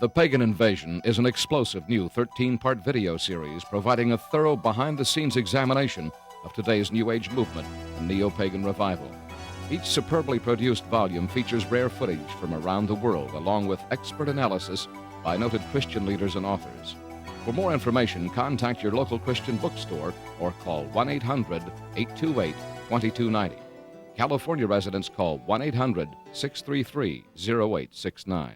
The Pagan Invasion is an explosive new 13-part video series providing a thorough behind-the-scenes examination of today's New Age movement and neo-pagan revival. Each superbly produced volume features rare footage from around the world, along with expert analysis by noted Christian leaders and authors. For more information, contact your local Christian bookstore or call 1-800-828-2290. California residents call 1-800-633-0869.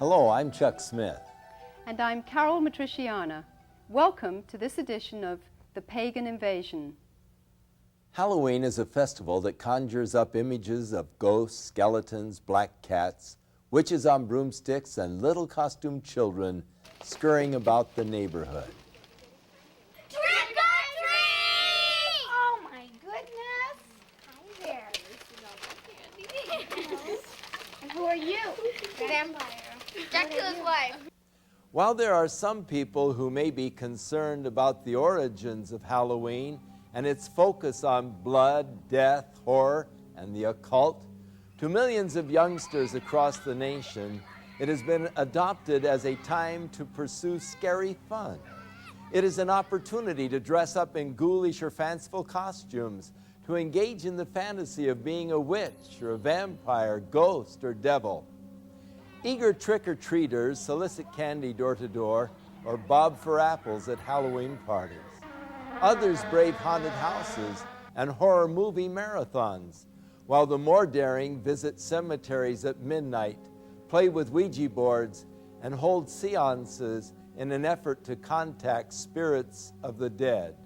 Hello, I'm Chuck Smith. And I'm Carol Matriciana. Welcome to this edition of The Pagan Invasion. Halloween is a festival that conjures up images of ghosts, skeletons, black cats, witches on broomsticks, and little costumed children scurrying about the neighborhood. Trick or treat! Oh my goodness! Hi there. And who are you? Vampire. Dracula's wife. While there are some people who may be concerned about the origins of Halloween and its focus on blood, death, horror, and the occult, to millions of youngsters across the nation, it has been adopted as a time to pursue scary fun. It is an opportunity to dress up in ghoulish or fanciful costumes, to engage in the fantasy of being a witch or a vampire, ghost, or devil. Eager trick-or-treaters solicit candy door to door or bob for apples at Halloween parties. Others brave haunted houses and horror movie marathons, while the more daring visit cemeteries at midnight, play with Ouija boards, and hold seances in an effort to contact spirits of the dead.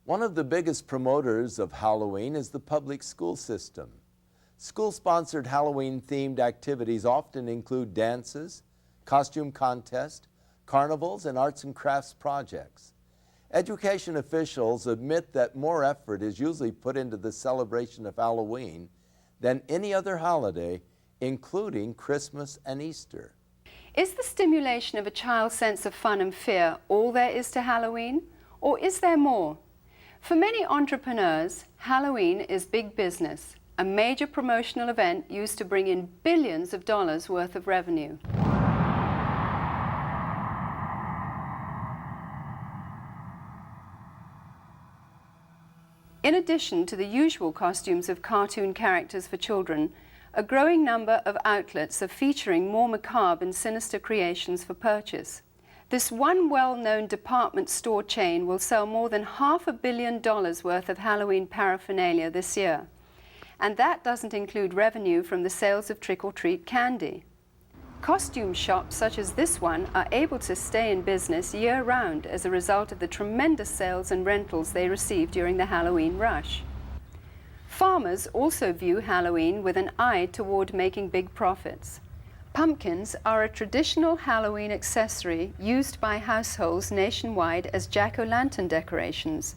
One of the biggest promoters of Halloween is the public school system. School-sponsored Halloween-themed activities often include dances, costume contests, carnivals, and arts and crafts projects. Education officials admit that more effort is usually put into the celebration of Halloween than any other holiday, including Christmas and Easter. Is the stimulation of a child's sense of fun and fear all there is to Halloween, or is there more? For many entrepreneurs, Halloween is big business, a major promotional event used to bring in billions of dollars worth of revenue. In addition to the usual costumes of cartoon characters for children, a growing number of outlets are featuring more macabre and sinister creations for purchase. This one well-known department store chain will sell more than $500 million worth of Halloween paraphernalia this year. And that doesn't include revenue from the sales of trick-or-treat candy. Costume shops such as this one are able to stay in business year-round as a result of the tremendous sales and rentals they receive during the Halloween rush. Farmers also view Halloween with an eye toward making big profits. Pumpkins are a traditional Halloween accessory used by households nationwide as jack-o'-lantern decorations.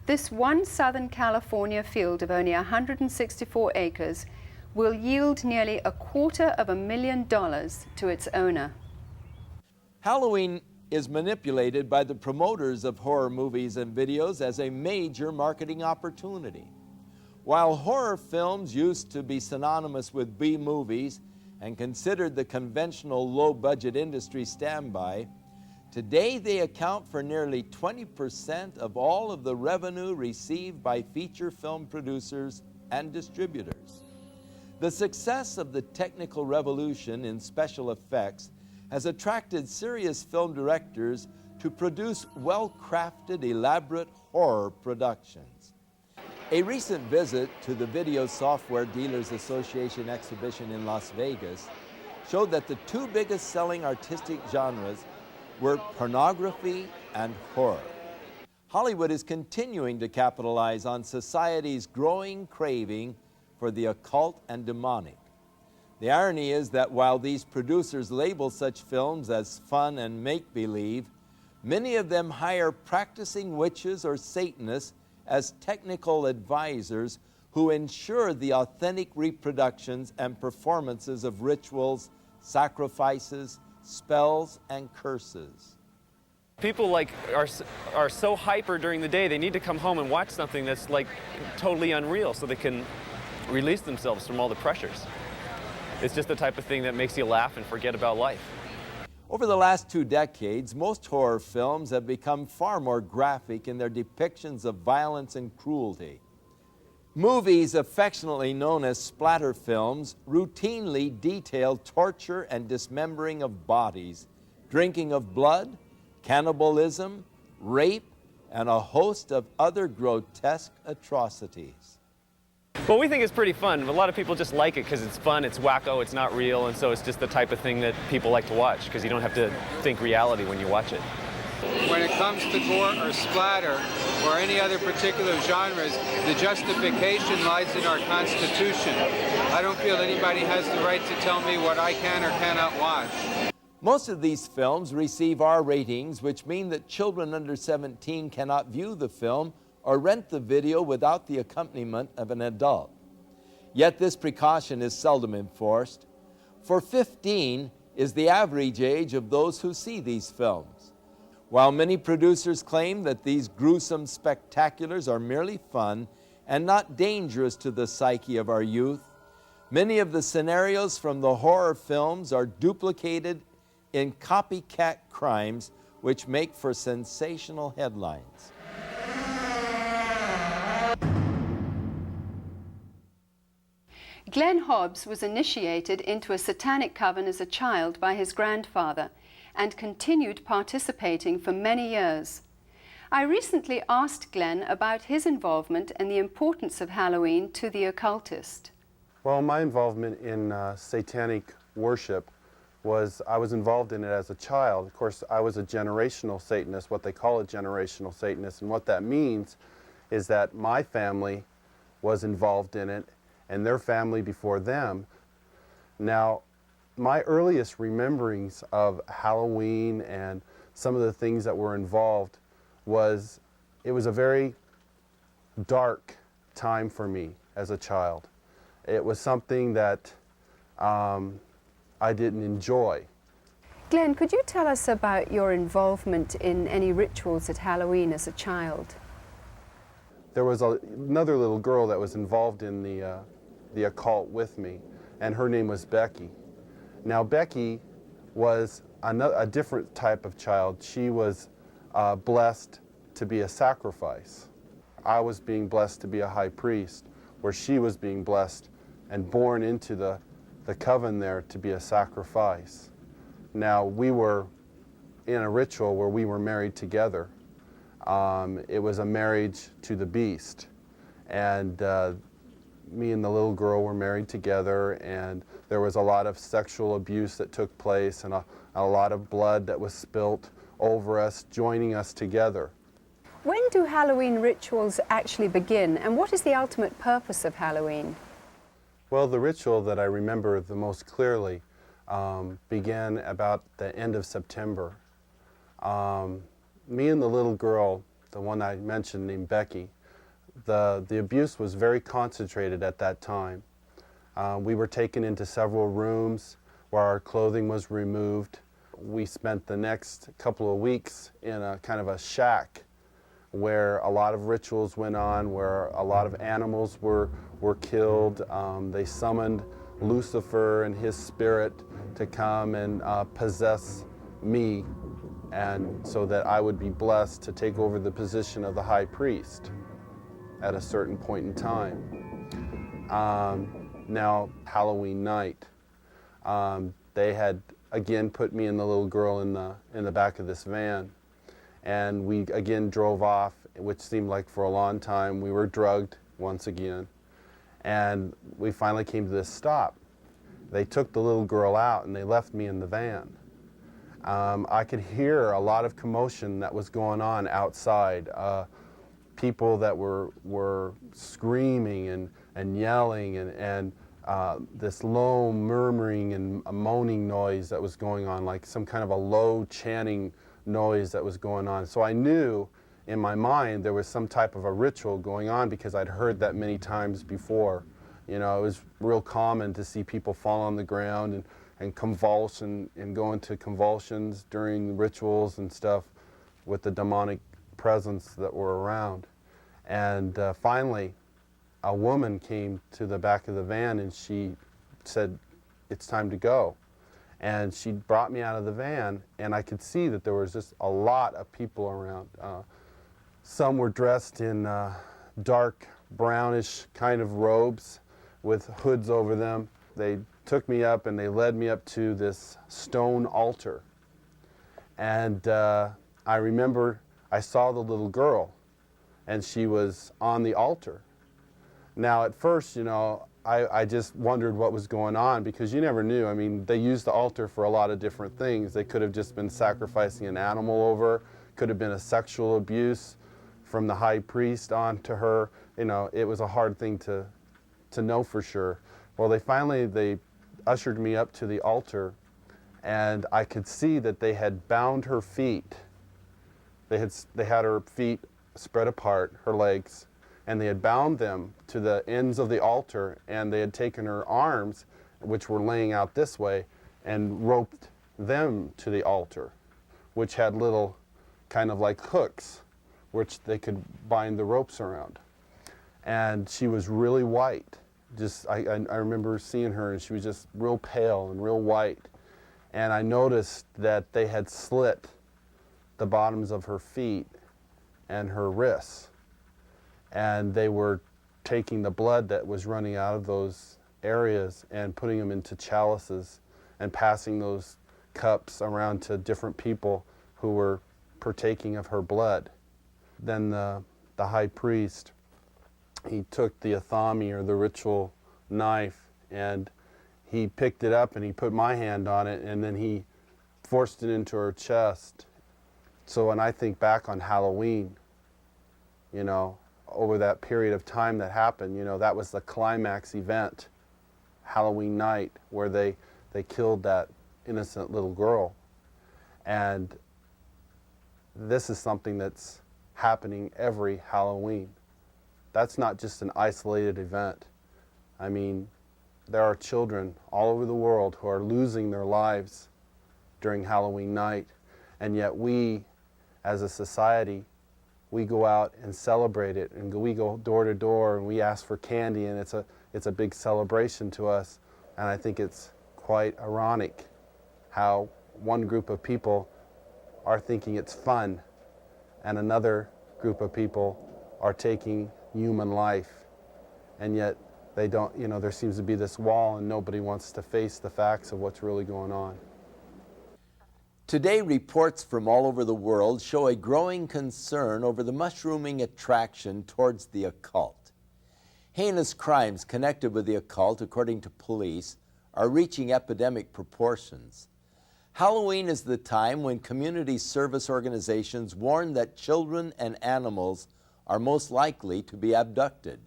This one Southern California field of only 164 acres will yield nearly $250,000 to its owner. Halloween is manipulated by the promoters of horror movies and videos as a major marketing opportunity. While horror films used to be synonymous with B-movies and considered the conventional low-budget industry standby, today they account for nearly 20% of all of the revenue received by feature film producers and distributors. The success of the technical revolution in special effects has attracted serious film directors to produce well-crafted, elaborate horror productions. A recent visit to the Video Software Dealers Association exhibition in Las Vegas showed that the two biggest selling artistic genres were pornography and horror. Hollywood is continuing to capitalize on society's growing craving for the occult and demonic. The irony is that while these producers label such films as fun and make-believe, many of them hire practicing witches or Satanists as technical advisors who ensure the authentic reproductions and performances of rituals, sacrifices, spells, and curses. People are so hyper during the day, they need to come home and watch something that's totally unreal so they can release themselves from all the pressures. It's just the type of thing that makes you laugh and forget about life. Over the last 2 decades, most horror films have become far more graphic in their depictions of violence and cruelty. Movies affectionately known as splatter films routinely detail torture and dismembering of bodies, drinking of blood, cannibalism, rape, and a host of other grotesque atrocities. Well, we think it's pretty fun. A lot of people just like it because it's fun, it's wacko, it's not real, and so it's just the type of thing that people like to watch because you don't have to think reality when you watch it. When it comes to gore or splatter or any other particular genres, the justification lies in our Constitution. I don't feel anybody has the right to tell me what I can or cannot watch. Most of these films receive R ratings, which mean that children under 17 cannot view the film or rent the video without the accompaniment of an adult. Yet this precaution is seldom enforced, for 15 is the average age of those who see these films. While many producers claim that these gruesome spectaculars are merely fun and not dangerous to the psyche of our youth, many of the scenarios from the horror films are duplicated in copycat crimes which make for sensational headlines. Glenn Hobbs was initiated into a satanic coven as a child by his grandfather and continued participating for many years. I recently asked Glenn about his involvement and the importance of Halloween to the occultist. Well, my involvement in satanic worship was, I was involved in it as a child. Of course, I was a generational Satanist, what they call a generational Satanist, and what that means is that my family was involved in it and their family before them. Now, my earliest rememberings of Halloween and some of the things that were involved was, it was a very dark time for me as a child. It was something that I didn't enjoy. Glenn, could you tell us about your involvement in any rituals at Halloween as a child? There was another little girl that was involved in the occult with me, and her name was Becky. Now, Becky was a different type of child. She was blessed to be a sacrifice. I was being blessed to be a high priest, where she was being blessed and born into the coven there to be a sacrifice. Now, we were in a ritual where we were married together. It was a marriage to the beast, and me and the little girl were married together, and there was a lot of sexual abuse that took place and a lot of blood that was spilt over us, joining us together. When do Halloween rituals actually begin, and what is the ultimate purpose of Halloween? Well, the ritual that I remember the most clearly began about the end of September. Me and the little girl, the one I mentioned named Becky, the abuse was very concentrated at that time. We were taken into several rooms where our clothing was removed. We spent the next couple of weeks in a kind of a shack where a lot of rituals went on, where a lot of animals were killed. They summoned Lucifer and his spirit to come and possess me, and so that I would be blessed to take over the position of the high priest at a certain point in time. Now, Halloween night, they had again put me and the little girl in the back of this van, and we again drove off, which seemed like for a long time. We were drugged once again, and we finally came to this stop. They took the little girl out and they left me in the van. I could hear a lot of commotion that was going on outside. People that were screaming and yelling, and this low murmuring and a moaning noise that was going on, like some kind of a low chanting noise that was going on. So I knew in my mind there was some type of a ritual going on, because I'd heard that many times before. You know, it was real common to see people fall on the ground and convulse and go into convulsions during rituals and stuff with the demonic presence that were around. And finally, a woman came to the back of the van and she said, "It's time to go." And she brought me out of the van, and I could see that there was just a lot of people around. Some were dressed in dark brownish kind of robes with hoods over them. They took me up and they led me up to this stone altar. And I remember I saw the little girl, and she was on the altar. Now, at first, you know, I just wondered what was going on, because you never knew. I mean, they used the altar for a lot of different things. They could have just been sacrificing an animal over, could have been a sexual abuse from the high priest on to her. You know, it was a hard thing to know for sure. Well, they ushered me up to the altar, and I could see that they had bound her feet. They had her feet spread apart, her legs, and they had bound them to the ends of the altar, and they had taken her arms, which were laying out this way, and roped them to the altar, which had little kind of like hooks, which they could bind the ropes around. And she was really white. I remember seeing her, and she was just real pale and real white. And I noticed that they had slit the bottoms of her feet and her wrists. And they were taking the blood that was running out of those areas and putting them into chalices and passing those cups around to different people who were partaking of her blood. Then the high priest, he took the athami, or the ritual knife, and he picked it up and he put my hand on it, and then he forced it into her chest. So when I think back on Halloween, you know, over that period of time that happened, you know, that was the climax event, Halloween night, where they killed that innocent little girl. And this is something that's happening every Halloween. That's not just an isolated event. I mean, there are children all over the world who are losing their lives during Halloween night, and yet we, as a society, we go out and celebrate it, and we go door to door and we ask for candy, and it's a big celebration to us. And I think it's quite ironic how one group of people are thinking it's fun and another group of people are taking human life, and yet they don't, you know, there seems to be this wall and nobody wants to face the facts of what's really going on. Today, reports from all over the world show a growing concern over the mushrooming attraction towards the occult. Heinous crimes connected with the occult, according to police, are reaching epidemic proportions. Halloween is the time when community service organizations warn that children and animals are most likely to be abducted.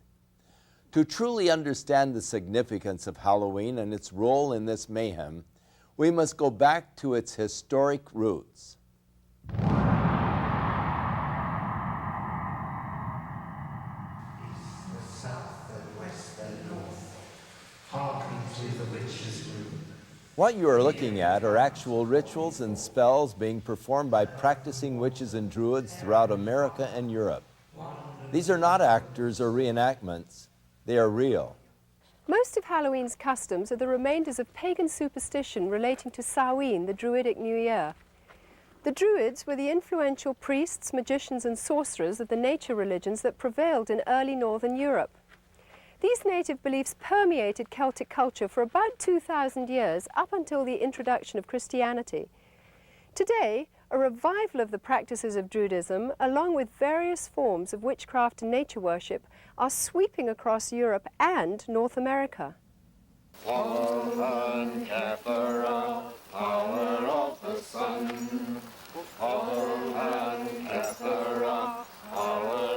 To truly understand the significance of Halloween and its role in this mayhem, we must go back to its historic roots. What you are looking at are actual rituals and spells being performed by practicing witches and druids throughout America and Europe. These are not actors or reenactments, they are real. Most of Halloween's customs are the remainders of pagan superstition relating to Samhain, the Druidic New Year. The Druids were the influential priests, magicians and sorcerers of the nature religions that prevailed in early northern Europe. These native beliefs permeated Celtic culture for about 2,000 years, up until the introduction of Christianity. Today, a revival of the practices of Druidism, along with various forms of witchcraft and nature worship, are sweeping across Europe and North America. Power of the sun. Power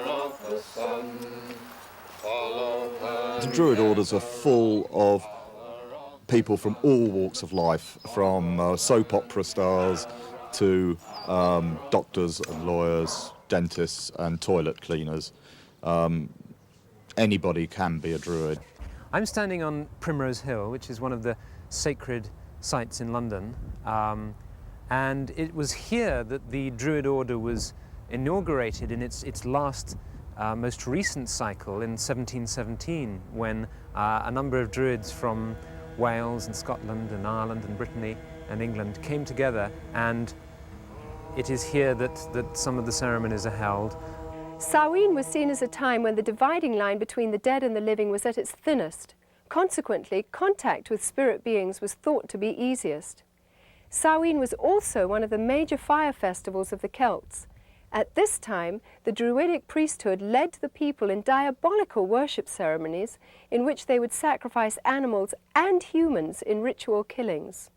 of the sun. The Druid orders are full of people from all walks of life, from soap opera stars to doctors and lawyers, dentists and toilet cleaners. Anybody can be a Druid. I'm standing on Primrose Hill, which is one of the sacred sites in London, and it was here that the Druid order was inaugurated in its last most recent cycle in 1717, when a number of Druids from Wales and Scotland and Ireland and Brittany and England came together, and it is here that some of the ceremonies are held. Samhain was seen as a time when the dividing line between the dead and the living was at its thinnest. Consequently, contact with spirit beings was thought to be easiest. Samhain was also one of the major fire festivals of the Celts. At this time, the Druidic priesthood led the people in diabolical worship ceremonies in which they would sacrifice animals and humans in ritual killings.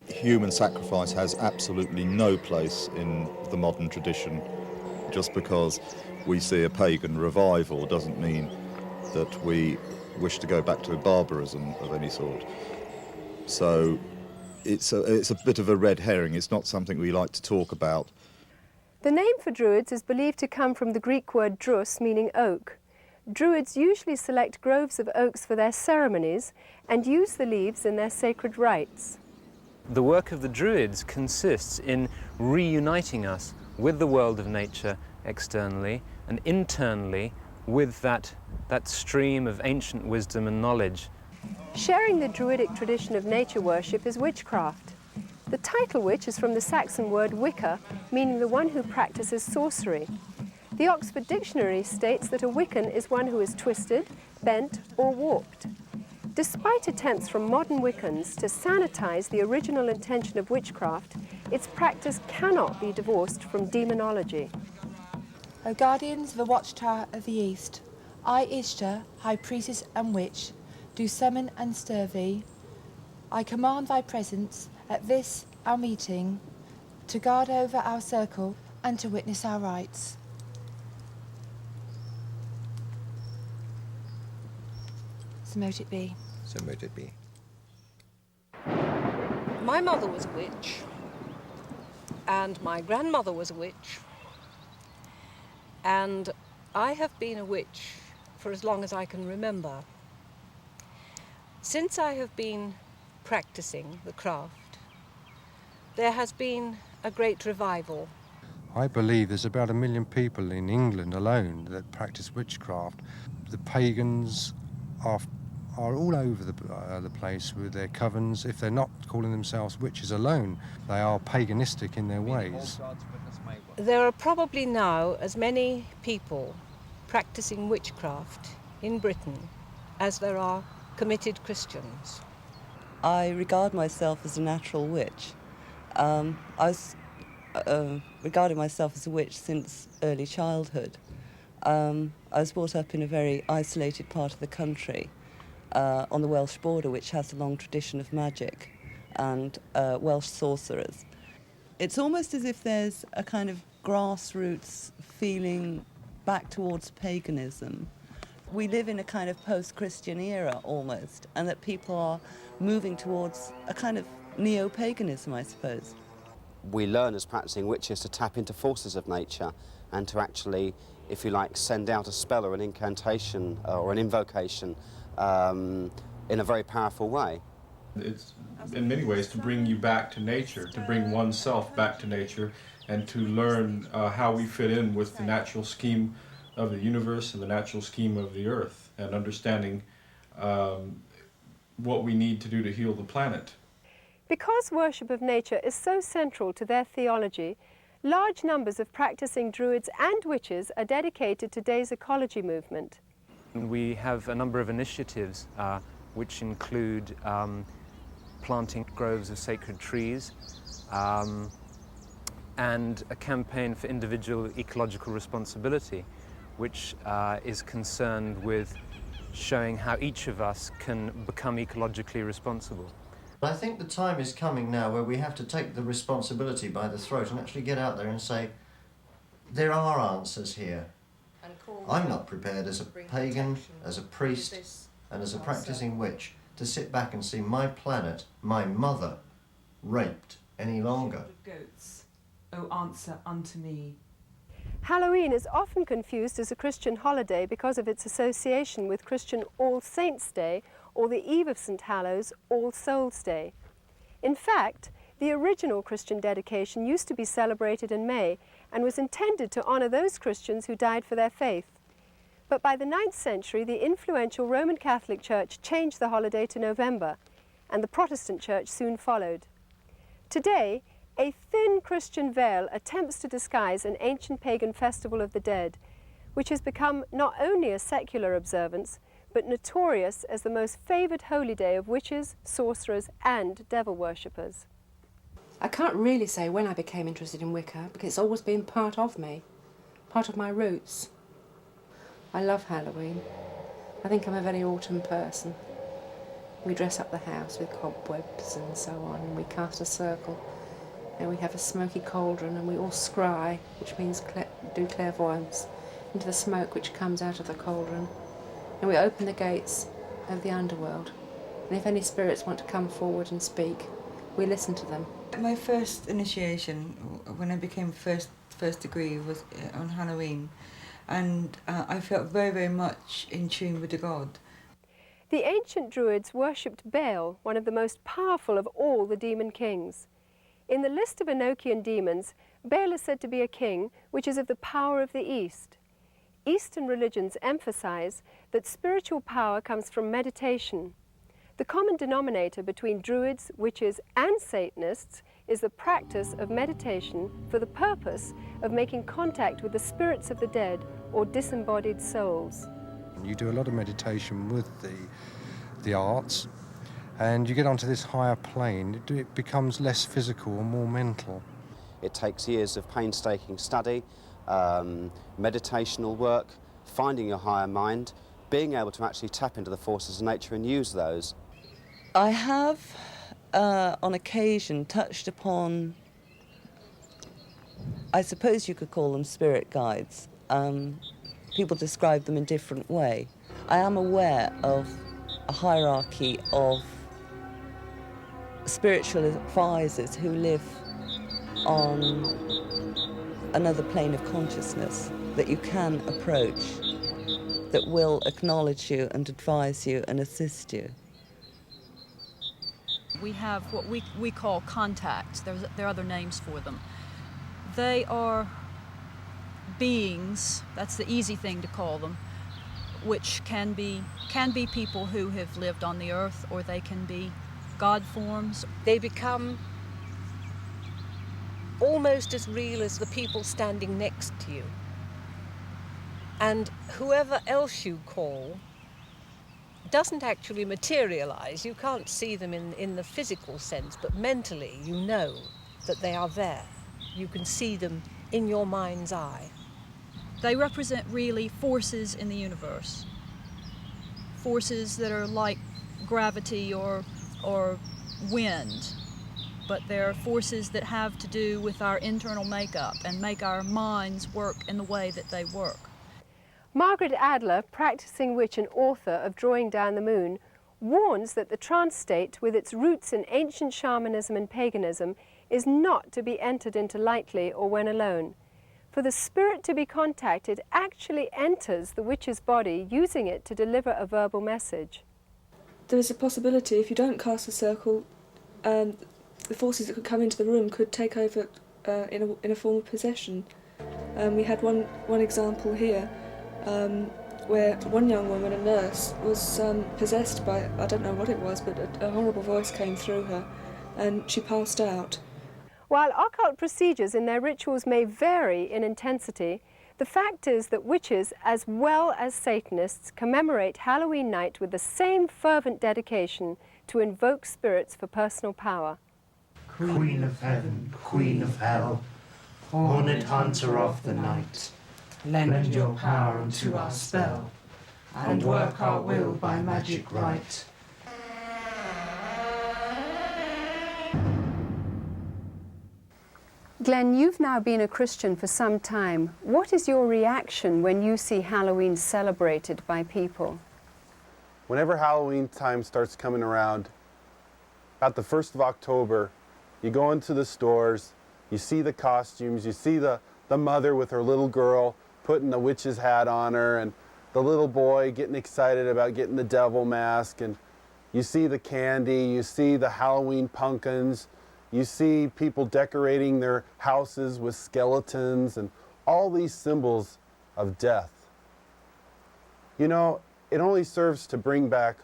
Human sacrifice has absolutely no place in the modern tradition. Just because we see a pagan revival doesn't mean that we wish to go back to barbarism of any sort. So it's a bit of a red herring. It's not something we like to talk about. The name for Druids is believed to come from the Greek word drus, meaning oak. Druids usually select groves of oaks for their ceremonies and use the leaves in their sacred rites. The work of the Druids consists in reuniting us with the world of nature externally and internally with that stream of ancient wisdom and knowledge. Sharing the Druidic tradition of nature worship is witchcraft. The title witch is from the Saxon word wicca, meaning the one who practices sorcery. The Oxford Dictionary states that a Wiccan is one who is twisted, bent or warped. Despite attempts from modern Wiccans to sanitize the original intention of witchcraft, its practice cannot be divorced from demonology. O guardians of the watchtower of the East, I, Ishtar, high priestess and witch, do summon and stir thee. I command thy presence at this our meeting, to guard over our circle and to witness our rites. So mote it be. So mote it be. My mother was a witch, and my grandmother was a witch, and I have been a witch for as long as I can remember. Since I have been practicing the craft, there has been a great revival. I believe there's about 1 million people in England alone that practice witchcraft. The pagans are all over the place with their covens. If they're not calling themselves witches alone, they are paganistic in their ways. There are probably now as many people practicing witchcraft in Britain as there are committed Christians. I regard myself as a natural witch. I was regarded myself as a witch since early childhood. I was brought up in a very isolated part of the country, on the Welsh border, which has a long tradition of magic and Welsh sorcerers. It's almost as if there's a kind of grassroots feeling back towards paganism. We live in a kind of post-Christian era almost, and that people are moving towards a kind of neo-paganism, I suppose. We learn as practicing witches to tap into forces of nature and to actually, if you like, send out a spell or an incantation or an invocation in a very powerful way. It's in many ways to bring you back to nature, to bring oneself back to nature, and to learn how we fit in with the natural scheme of the universe and the natural scheme of the earth, and understanding what we need to do to heal the planet. Because worship of nature is so central to their theology, large numbers of practicing druids and witches are dedicated to today's ecology movement. We have a number of initiatives which include planting groves of sacred trees and a campaign for individual ecological responsibility, which is concerned with showing how each of us can become ecologically responsible. I think the time is coming now where we have to take the responsibility by the throat and actually get out there and say, there are answers here. I'm not prepared as a pagan, as a priest, and as a practicing witch to sit back and see my planet, my mother, raped any longer. Goats, O answer unto me. Halloween is often confused as a Christian holiday because of its association with Christian All Saints' Day or the Eve of St. Hallows, All Souls' Day. In fact, the original Christian dedication used to be celebrated in May and was intended to honour those Christians who died for their faith. But by the 9th century, the influential Roman Catholic Church changed the holiday to November, and the Protestant Church soon followed. Today, a thin Christian veil attempts to disguise an ancient pagan festival of the dead, which has become not only a secular observance, but notorious as the most favoured holy day of witches, sorcerers and devil worshippers. I can't really say when I became interested in Wicca, because it's always been part of me, part of my roots. I love Halloween. I think I'm a very autumn person. We dress up the house with cobwebs and so on, and we cast a circle, and we have a smoky cauldron, and we all scry, which means do clairvoyance, into the smoke which comes out of the cauldron. And we open the gates of the underworld, and if any spirits want to come forward and speak, we listen to them. My first initiation, when I became first degree, was on Halloween, and I felt very, very much in tune with the god. The ancient Druids worshipped Baal, one of the most powerful of all the demon kings. In the list of Enochian demons, Baal is said to be a king which is of the power of the East. Eastern religions emphasize that spiritual power comes from meditation. The common denominator between Druids, witches and Satanists is the practice of meditation for the purpose of making contact with the spirits of the dead or disembodied souls. You do a lot of meditation with the arts, and you get onto this higher plane. It becomes less physical and more mental. It takes years of painstaking study, meditational work, finding your higher mind, being able to actually tap into the forces of nature and use those. I have, on occasion, touched upon, I suppose you could call them spirit guides. People describe them in different way. I am aware of a hierarchy of spiritual advisors who live on another plane of consciousness that you can approach, that will acknowledge you and advise you and assist you. We have what we call contacts. There are other names for them. They are beings, that's the easy thing to call them, which can be people who have lived on the earth, or they can be God forms. They become almost as real as the people standing next to you. And whoever else you call doesn't actually materialize. You can't see them in the physical sense, but mentally you know that they are there. You can see them in your mind's eye. They represent really forces in the universe. Forces that are like gravity or wind, but they're forces that have to do with our internal makeup and make our minds work in the way that they work. Margaret Adler, practicing witch and author of Drawing Down the Moon, warns that the trance state, with its roots in ancient shamanism and paganism, is not to be entered into lightly or when alone. For the spirit to be contacted actually enters the witch's body, using it to deliver a verbal message. There is a possibility, if you don't cast a circle, the forces that could come into the room could take over in a form of possession. We had one example here, where one young woman, a nurse, was possessed by, I don't know what it was, but a horrible voice came through her and she passed out. While occult procedures in their rituals may vary in intensity, the fact is that witches, as well as Satanists, commemorate Halloween night with the same fervent dedication to invoke spirits for personal power. Queen of heaven, queen of hell, horned hunter of the night, lend your power unto our spell, and work our will by magic right. Glenn, you've now been a Christian for some time. What is your reaction when you see Halloween celebrated by people? Whenever Halloween time starts coming around, about the 1st of October, you go into the stores, you see the costumes, you see the mother with her little girl putting the witch's hat on her, and the little boy getting excited about getting the devil mask, and you see the candy, you see the Halloween pumpkins, you see people decorating their houses with skeletons and all these symbols of death. You know, it only serves to bring back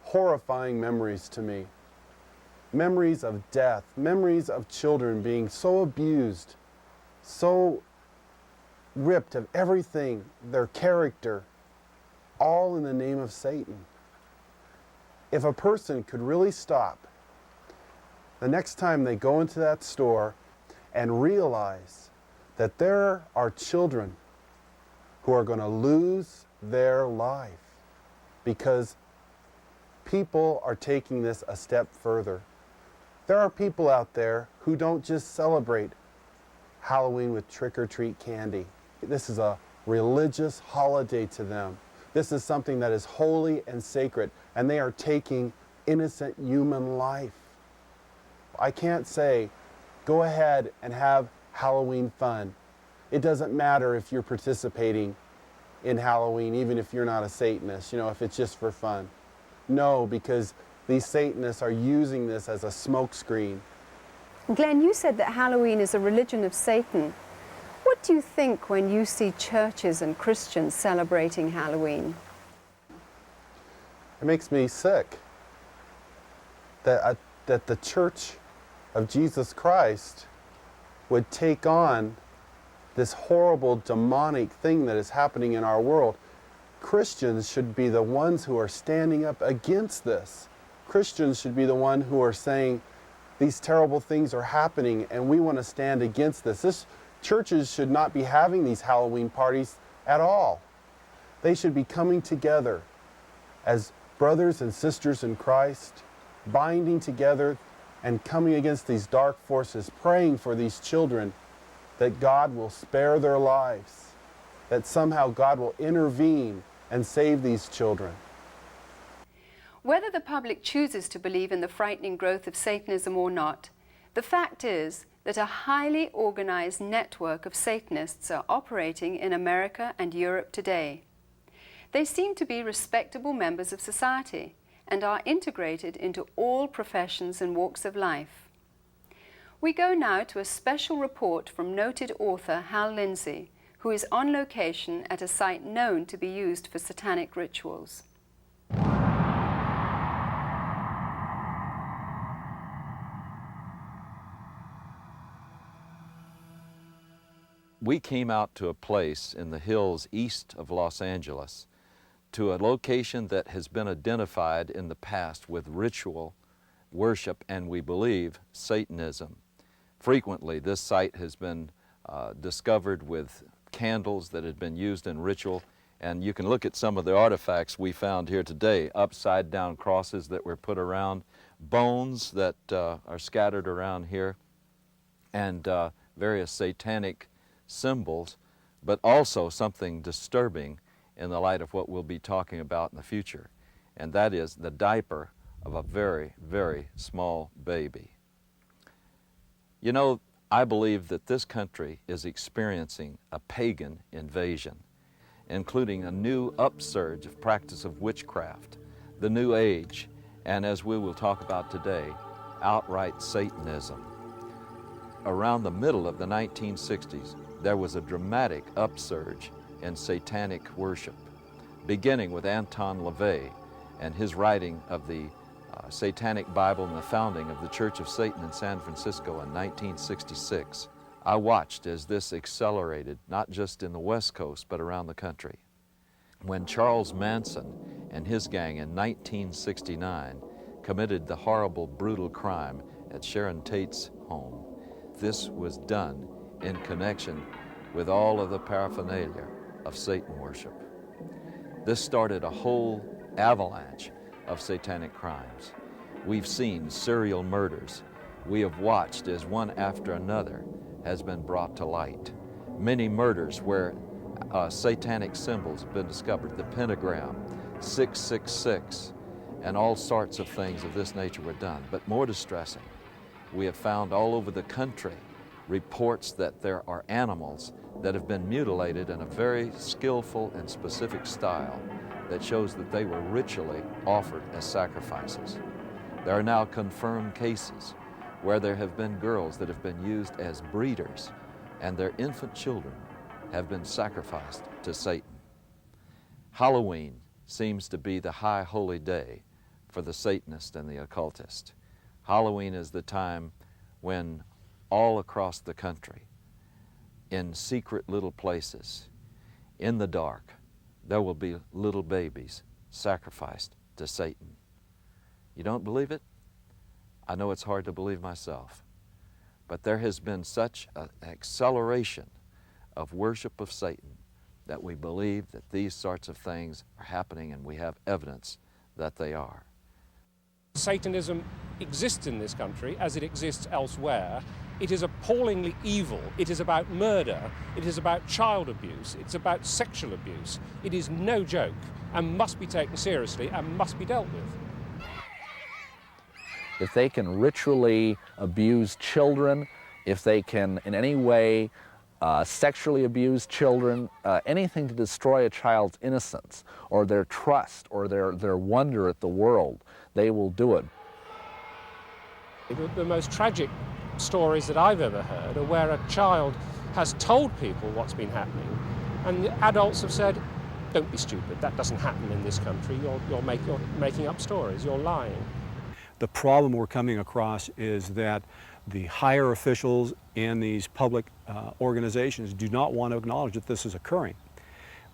horrifying memories to me. Memories of death, memories of children being so abused, so ripped of everything, their character, all in the name of Satan. If a person could really stop the next time they go into that store and realize that there are children who are going to lose their life because people are taking this a step further. There are people out there who don't just celebrate Halloween with trick-or-treat candy. This is a religious holiday to them. This is something that is holy and sacred, and they are taking innocent human life. I can't say, go ahead and have Halloween fun. It doesn't matter if you're participating in Halloween, even if you're not a Satanist, you know, if it's just for fun. No, because these Satanists are using this as a smokescreen. Glenn, you said that Halloween is a religion of Satan. What do you think when you see churches and Christians celebrating Halloween? It makes me sick that the Church of Jesus Christ would take on this horrible demonic thing that is happening in our world. Christians should be the ones who are standing up against this. Christians should be the ones who are saying these terrible things are happening and we want to stand against this. Churches should not be having these Halloween parties at all. They should be coming together as brothers and sisters in Christ, binding together and coming against these dark forces, praying for these children that God will spare their lives, that somehow God will intervene and save these children. Whether the public chooses to believe in the frightening growth of Satanism or not, the fact is that a highly organized network of Satanists are operating in America and Europe today. They seem to be respectable members of society and are integrated into all professions and walks of life. We go now to a special report from noted author Hal Lindsey, who is on location at a site known to be used for satanic rituals. We came out to a place in the hills east of Los Angeles, to a location that has been identified in the past with ritual worship and, we believe, Satanism. Frequently, this site has been discovered with candles that had been used in ritual, and you can look at some of the artifacts we found here today, upside-down crosses that were put around, bones that are scattered around here, and various satanic symbols, but also something disturbing in the light of what we'll be talking about in the future, and that is the diaper of a very, very small baby. You know, I believe that this country is experiencing a pagan invasion, including a new upsurge of practice of witchcraft, the New Age, and as we will talk about today, outright Satanism. Around the middle of the 1960s, there was a dramatic upsurge in satanic worship, beginning with Anton LaVey and his writing of the Satanic Bible and the founding of the Church of Satan in San Francisco in 1966. I watched as this accelerated, not just in the West Coast, but around the country. When Charles Manson and his gang in 1969 committed the horrible, brutal crime at Sharon Tate's home, this was done in connection with all of the paraphernalia of Satan worship. This started a whole avalanche of satanic crimes. We've seen serial murders. We have watched as one after another has been brought to light. Many murders where satanic symbols have been discovered, the pentagram, 666, and all sorts of things of this nature were done. But more distressing, we have found all over the country reports that there are animals that have been mutilated in a very skillful and specific style that shows that they were ritually offered as sacrifices. There are now confirmed cases where there have been girls that have been used as breeders and their infant children have been sacrificed to Satan. Halloween seems to be the high holy day for the Satanist and the occultist. Halloween is the time when all across the country, in secret little places, in the dark, there will be little babies sacrificed to Satan. You don't believe it? I know it's hard to believe myself. But there has been such an acceleration of worship of Satan that we believe that these sorts of things are happening, and we have evidence that they are. Satanism exists in this country as it exists elsewhere. It is appallingly evil. It is about murder. It is about child abuse. It's about sexual abuse. It is no joke and must be taken seriously and must be dealt with. If they can ritually abuse children, if they can in any way sexually abuse children, anything to destroy a child's innocence or their trust or their wonder at the world, they will do it. The most tragic stories that I've ever heard are where a child has told people what's been happening, and the adults have said, "Don't be stupid, that doesn't happen in this country, you're making up stories, you're lying." The problem we're coming across is that the higher officials in these public organizations do not want to acknowledge that this is occurring.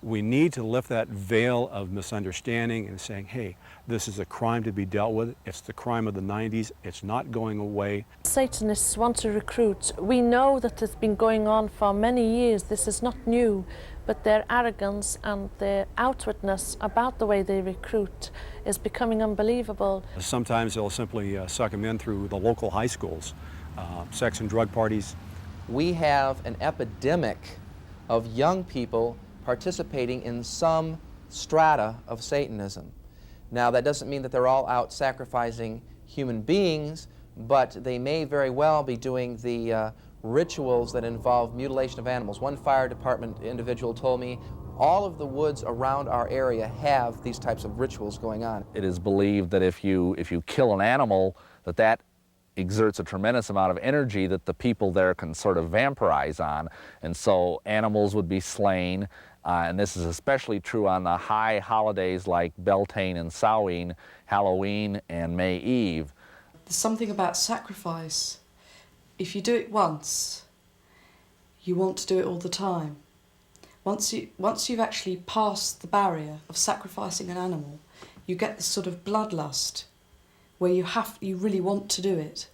We need to lift that veil of misunderstanding and saying, hey, this is a crime to be dealt with. It's the crime of the 90s. It's not going away. Satanists want to recruit. We know that it's been going on for many years. This is not new. but their arrogance and their outwardness about the way they recruit is becoming unbelievable. Sometimes they'll simply suck them in through the local high schools, sex and drug parties. We have an epidemic of young people participating in some strata of Satanism. Now, that doesn't mean that they're all out sacrificing human beings, but they may very well be doing the rituals that involve mutilation of animals. One fire department individual told me all of the woods around our area have these types of rituals going on. It is believed that if you kill an animal, that exerts a tremendous amount of energy that the people there can sort of vampirize on, and so animals would be slain, and this is especially true on the high holidays like Beltane and Samhain, Halloween and May Eve. There's something about sacrifice. If you do it once, you want to do it all the time. Once you've actually passed the barrier of sacrificing an animal, you get this sort of bloodlust where you really want to do it.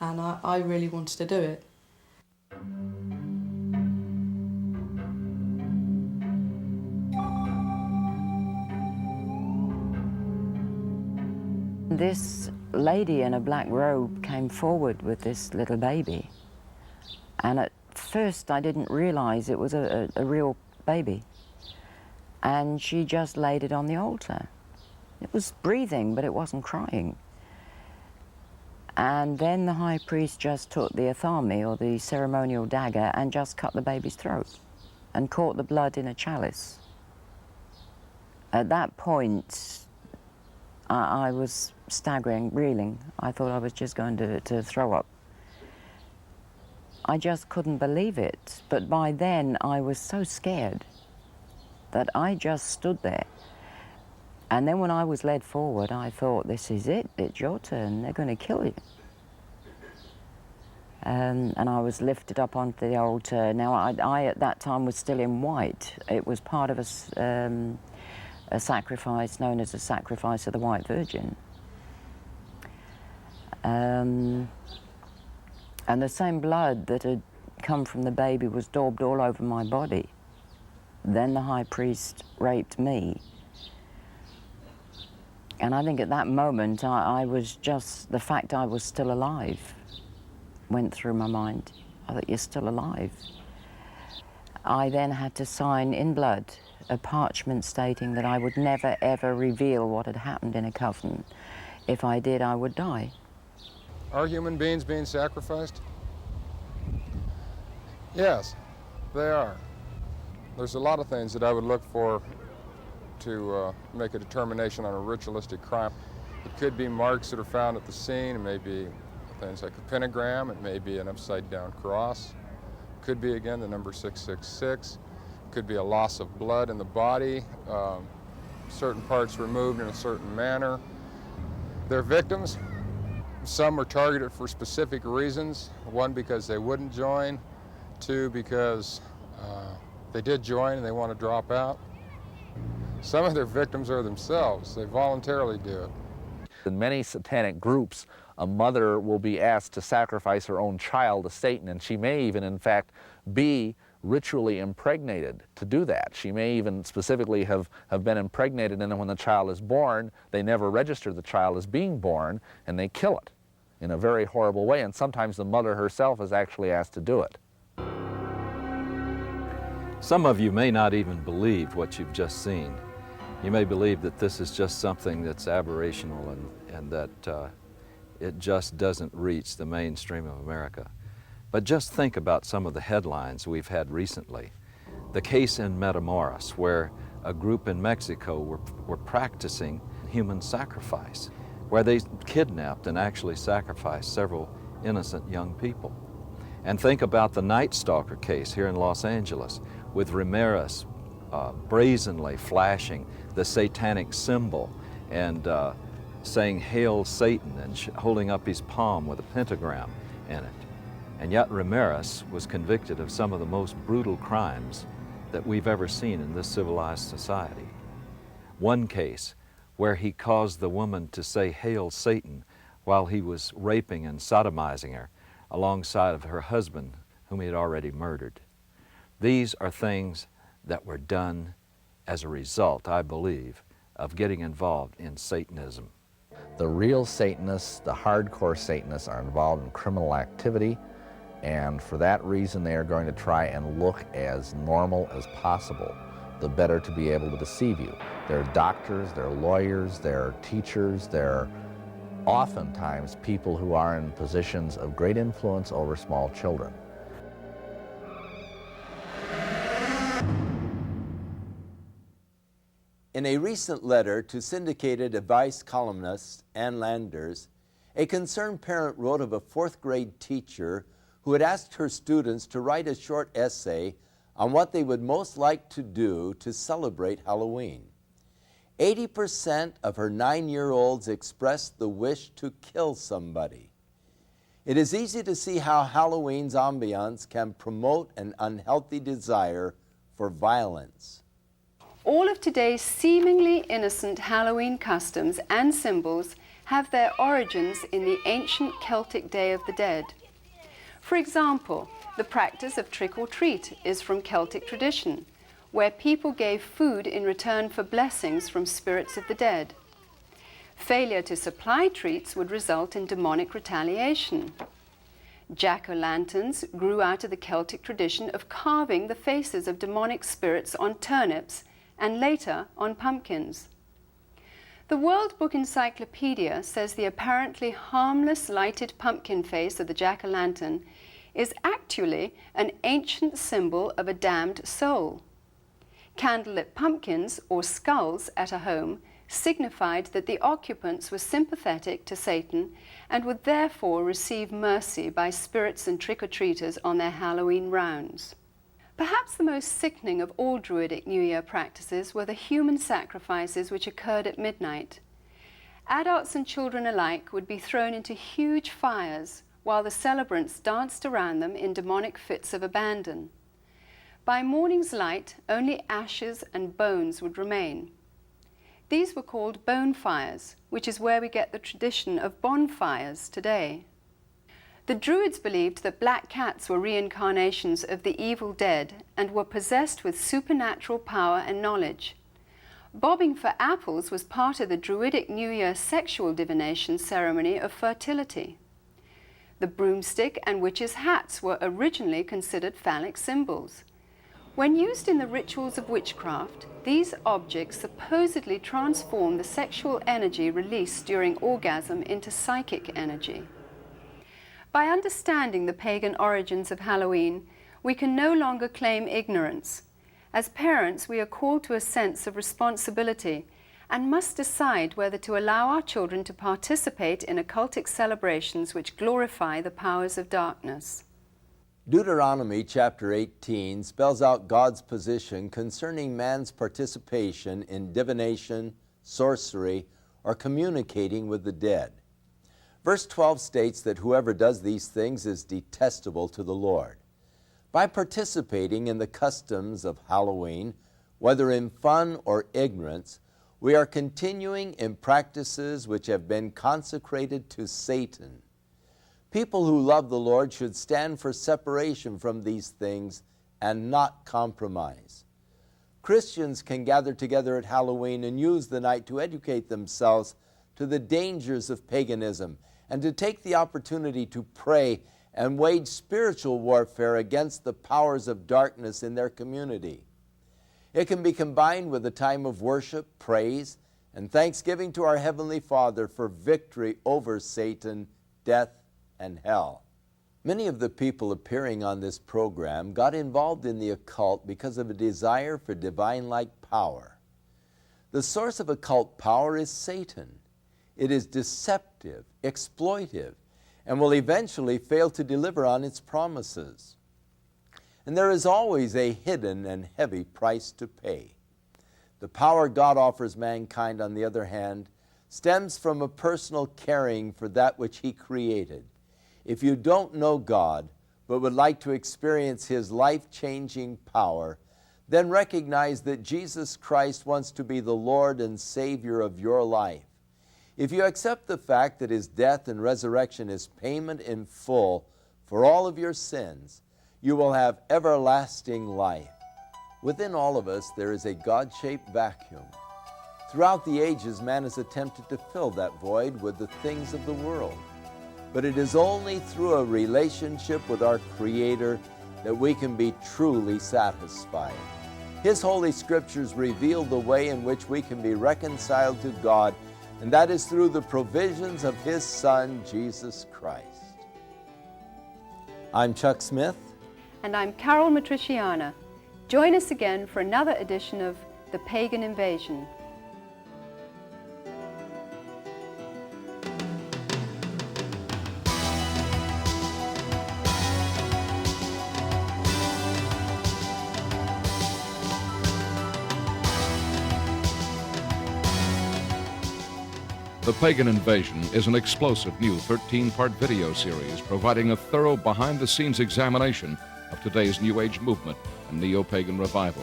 And I really wanted to do it. This lady in a black robe came forward with this little baby. And at first I didn't realize it was a real baby. And she just laid it on the altar. It was breathing, but it wasn't crying. And then the high priest just took the athame, or the ceremonial dagger, and just cut the baby's throat and caught the blood in a chalice. At that point, I was staggering, reeling. I thought I was just going to throw up. I just couldn't believe it. But by then, I was so scared that I just stood there. And then when I was led forward, I thought, this is it, it's your turn, they're going to kill you. And I was lifted up onto the altar. Now, I at that time was still in white. It was part of a sacrifice known as the sacrifice of the White Virgin. And the same blood that had come from the baby was daubed all over my body. Then the high priest raped me. And I think at that moment, I was just, the fact I was still alive went through my mind. I thought, you're still alive. I then had to sign in blood a parchment stating that I would never, ever reveal what had happened in a coven. If I did, I would die. Are human beings being sacrificed? Yes, they are. There's a lot of things that I would look for to make a determination on a ritualistic crime. It could be marks that are found at the scene. It may be things like a pentagram. It may be an upside-down cross. It could be, again, the number 666. It could be a loss of blood in the body, certain parts removed in a certain manner. They're victims. Some were targeted for specific reasons. One, because they wouldn't join. Two, because they did join and they want to drop out. Some of their victims are themselves. They voluntarily do it. In many satanic groups, a mother will be asked to sacrifice her own child to Satan, and she may even, in fact, be ritually impregnated to do that. She may even specifically have been impregnated, and then when the child is born, they never register the child as being born, and they kill it in a very horrible way, and sometimes the mother herself is actually asked to do it. Some of you may not even believe what you've just seen. You may believe that this is just something that's aberrational and that it just doesn't reach the mainstream of America. But just think about some of the headlines we've had recently. The case in Matamoros, where a group in Mexico were practicing human sacrifice, where they kidnapped and actually sacrificed several innocent young people. And think about the Night Stalker case here in Los Angeles, with Ramirez brazenly flashing the satanic symbol and saying, "Hail Satan," and holding up his palm with a pentagram in it. And yet Ramirez was convicted of some of the most brutal crimes that we've ever seen in this civilized society. One case where he caused the woman to say, "Hail Satan," while he was raping and sodomizing her alongside of her husband, whom he had already murdered. These are things that were done as a result, I believe, of getting involved in Satanism. The real Satanists, the hardcore Satanists, are involved in criminal activity, and for that reason they are going to try and look as normal as possible, the better to be able to deceive you. They're doctors, they're lawyers, they're teachers, they're oftentimes people who are in positions of great influence over small children. In a recent letter to syndicated advice columnists and landers, a concerned parent wrote of a fourth grade teacher who had asked her students to write a short essay on what they would most like to do to celebrate Halloween. 80% of her 9-year-olds expressed the wish to kill somebody. It is easy to see how Halloween's ambiance can promote an unhealthy desire for violence. All of today's seemingly innocent Halloween customs and symbols have their origins in the ancient Celtic Day of the Dead. For example, the practice of trick-or-treat is from Celtic tradition, where people gave food in return for blessings from spirits of the dead. Failure to supply treats would result in demonic retaliation. Jack-o'-lanterns grew out of the Celtic tradition of carving the faces of demonic spirits on turnips and later on pumpkins. The World Book Encyclopedia says the apparently harmless lighted pumpkin face of the jack-o'-lantern is actually an ancient symbol of a damned soul. Candlelit pumpkins, or skulls, at a home signified that the occupants were sympathetic to Satan and would therefore receive mercy by spirits and trick-or-treaters on their Halloween rounds. Perhaps the most sickening of all Druidic New Year practices were the human sacrifices which occurred at midnight. Adults and children alike would be thrown into huge fires while the celebrants danced around them in demonic fits of abandon. By morning's light, only ashes and bones would remain. These were called bone fires, which is where we get the tradition of bonfires today. The Druids believed that black cats were reincarnations of the evil dead and were possessed with supernatural power and knowledge. Bobbing for apples was part of the Druidic New Year sexual divination ceremony of fertility. The broomstick and witches' hats were originally considered phallic symbols. When used in the rituals of witchcraft, these objects supposedly transform the sexual energy released during orgasm into psychic energy. By understanding the pagan origins of Halloween, we can no longer claim ignorance. As parents, we are called to a sense of responsibility and must decide whether to allow our children to participate in occultic celebrations which glorify the powers of darkness. Deuteronomy chapter 18 spells out God's position concerning man's participation in divination, sorcery, or communicating with the dead. Verse 12 states that whoever does these things is detestable to the Lord. By participating in the customs of Halloween, whether in fun or ignorance, we are continuing in practices which have been consecrated to Satan. People who love the Lord should stand for separation from these things and not compromise. Christians can gather together at Halloween and use the night to educate themselves to the dangers of paganism and to take the opportunity to pray and wage spiritual warfare against the powers of darkness in their community. It can be combined with a time of worship, praise, and thanksgiving to our Heavenly Father for victory over Satan, death, and hell. Many of the people appearing on this program got involved in the occult because of a desire for divine-like power. The source of occult power is Satan. It is deceptive, exploitive, and will eventually fail to deliver on its promises. And there is always a hidden and heavy price to pay. The power God offers mankind, on the other hand, stems from a personal caring for that which He created. If you don't know God, but would like to experience His life-changing power, then recognize that Jesus Christ wants to be the Lord and Savior of your life. If you accept the fact that His death and resurrection is payment in full for all of your sins, you will have everlasting life. Within all of us, there is a God-shaped vacuum. Throughout the ages, man has attempted to fill that void with the things of the world. But it is only through a relationship with our Creator that we can be truly satisfied. His Holy Scriptures reveal the way in which we can be reconciled to God, and that is through the provisions of His Son, Jesus Christ. I'm Chuck Smith. And I'm Carol Matriciana. Join us again for another edition of The Pagan Invasion. The Pagan Invasion is an explosive new 13-part video series providing a thorough behind-the-scenes examination of today's New Age movement and neo-pagan revival.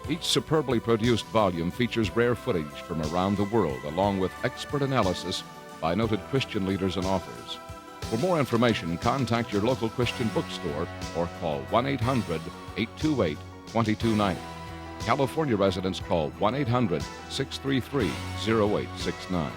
Each superbly produced volume features rare footage from around the world, along with expert analysis by noted Christian leaders and authors. For more information, contact your local Christian bookstore or call 1-800-828-2290. California residents call 1-800-633-0869.